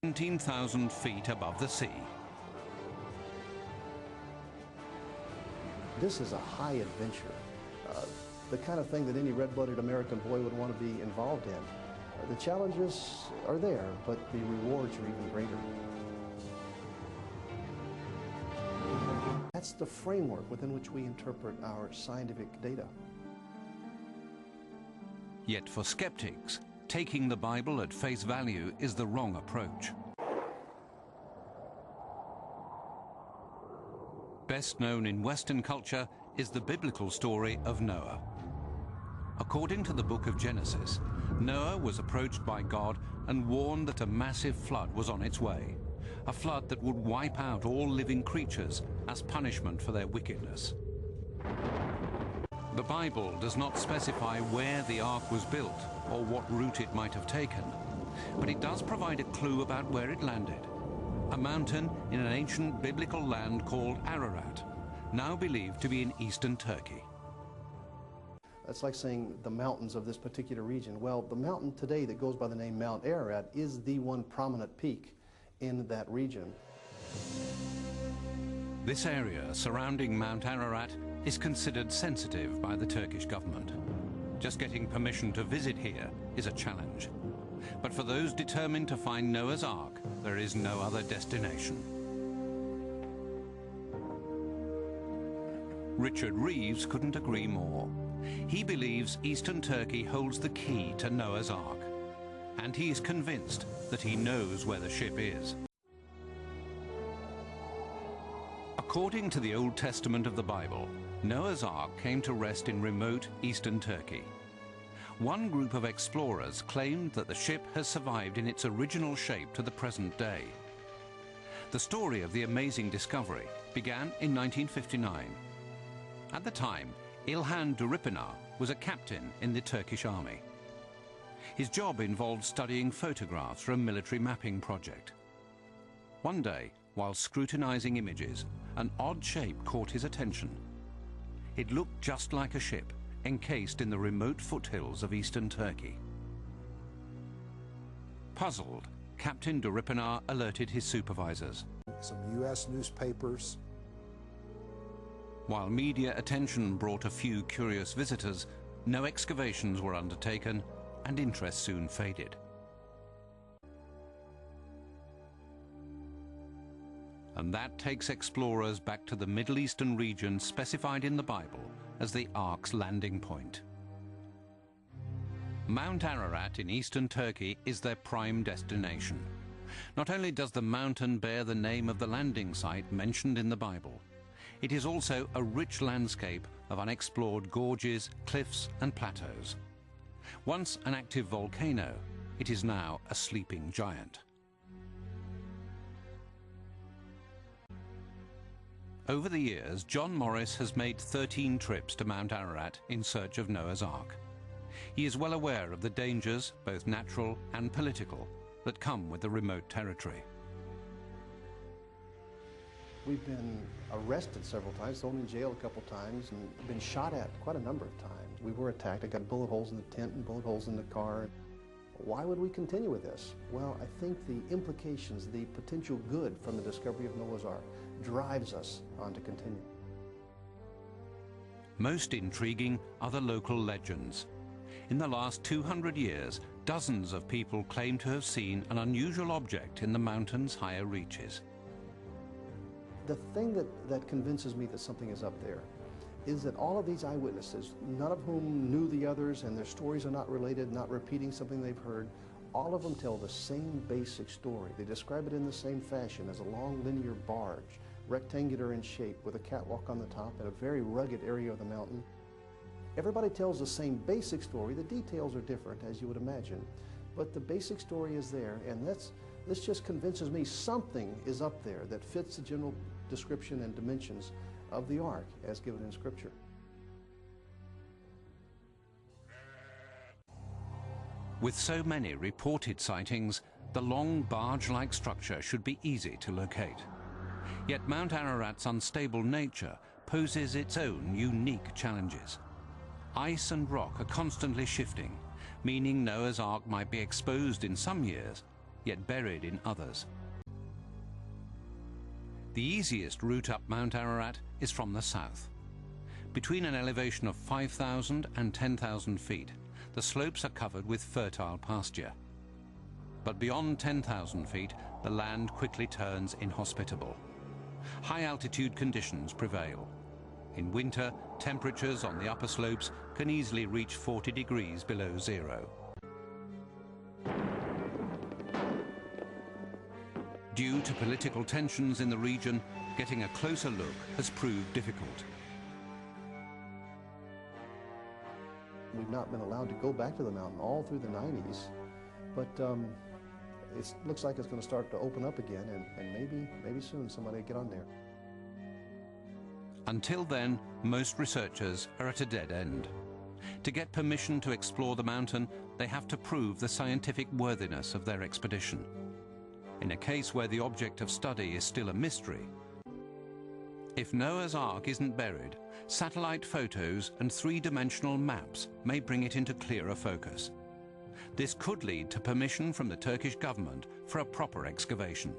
17,000 feet above the sea. This is a high adventure, the kind of thing that any red-blooded American boy would want to be involved in. The challenges are there, but the rewards are even greater. That's the framework within which we interpret our scientific data. Yet for skeptics, taking the Bible at face value is the wrong approach. Best known in Western culture is the biblical story of Noah. According to the book of Genesis, Noah was approached by God and warned that a massive flood was on its way, a flood that would wipe out all living creatures as punishment for their wickedness. The Bible does not specify where the ark was built or what route it might have taken, but it does provide a clue about where it landed. A mountain in an ancient biblical land called Ararat, now believed to be in eastern Turkey. It's like saying the mountains of this particular region. Well, the mountain today that goes by the name Mount Ararat is the one prominent peak in that region. This area surrounding Mount Ararat is considered sensitive by the Turkish government. Just getting permission to visit here is a challenge. But for those determined to find Noah's Ark, there is no other destination. Richard Reeves couldn't agree more. He believes eastern Turkey holds the key to Noah's Ark, and he is convinced that he knows where the ship is. According to the Old Testament of the Bible, Noah's Ark came to rest in remote eastern Turkey. One group of explorers claimed that the ship has survived in its original shape to the present day. The story of the amazing discovery began in 1959. At the time, İlhan Duripınar was a captain in the Turkish army. His job involved studying photographs for a military mapping project. One day, while scrutinizing images, an odd shape caught his attention. It looked just like a ship, encased in the remote foothills of eastern Turkey. Puzzled, Captain Duripınar alerted his supervisors. Some U.S. newspapers. While media attention brought a few curious visitors, no excavations were undertaken and interest soon faded. And that takes explorers back to the Middle Eastern region specified in the Bible as the Ark's landing point. Mount Ararat in eastern Turkey is their prime destination. Not only does the mountain bear the name of the landing site mentioned in the Bible, it is also a rich landscape of unexplored gorges, cliffs and plateaus. Once an active volcano, it is now a sleeping giant. Over the years, John Morris has made 13 trips to Mount Ararat in search of Noah's Ark. He is well aware of the dangers, both natural and political, that come with the remote territory. We've been arrested several times, thrown in jail a couple times, and been shot at quite a number of times. We were attacked. I got bullet holes in the tent and bullet holes in the car. Why would we continue with this? Well, I think the implications, the potential good from the discovery of Noah's Ark drives us on to continue. Most intriguing are the local legends. In the last 200 years, dozens of people claim to have seen an unusual object in the mountain's higher reaches. The thing that convinces me that something is up there is that all of these eyewitnesses, none of whom knew the others and their stories are not related, not repeating something they've heard, all of them tell the same basic story. They describe it in the same fashion as a long linear barge, rectangular in shape with a catwalk on the top and a very rugged area of the mountain. Everybody tells the same basic story. The details are different, as you would imagine, but the basic story is there, and this just convinces me something is up there that fits the general description and dimensions of the Ark as given in Scripture. With so many reported sightings, the long barge-like structure should be easy to locate. Yet Mount Ararat's unstable nature poses its own unique challenges. Ice and rock are constantly shifting, meaning Noah's Ark might be exposed in some years yet buried in others. The easiest route up Mount Ararat is from the south. Between an elevation of 5,000 and 10,000 feet, the slopes are covered with fertile pasture. But beyond 10,000 feet, the land quickly turns inhospitable. High-altitude conditions prevail. In winter, temperatures on the upper slopes can easily reach 40 degrees below zero. Due to political tensions in the region, getting a closer look has proved difficult. We've not been allowed to go back to the mountain all through the 90s, but it looks like it's going to start to open up again, and maybe soon somebody will get on there. Until then, most researchers are at a dead end. To get permission to explore the mountain, they have to prove the scientific worthiness of their expedition. In a case where the object of study is still a mystery, if Noah's Ark isn't buried, satellite photos and three-dimensional maps may bring it into clearer focus. This could lead to permission from the Turkish government for a proper excavation.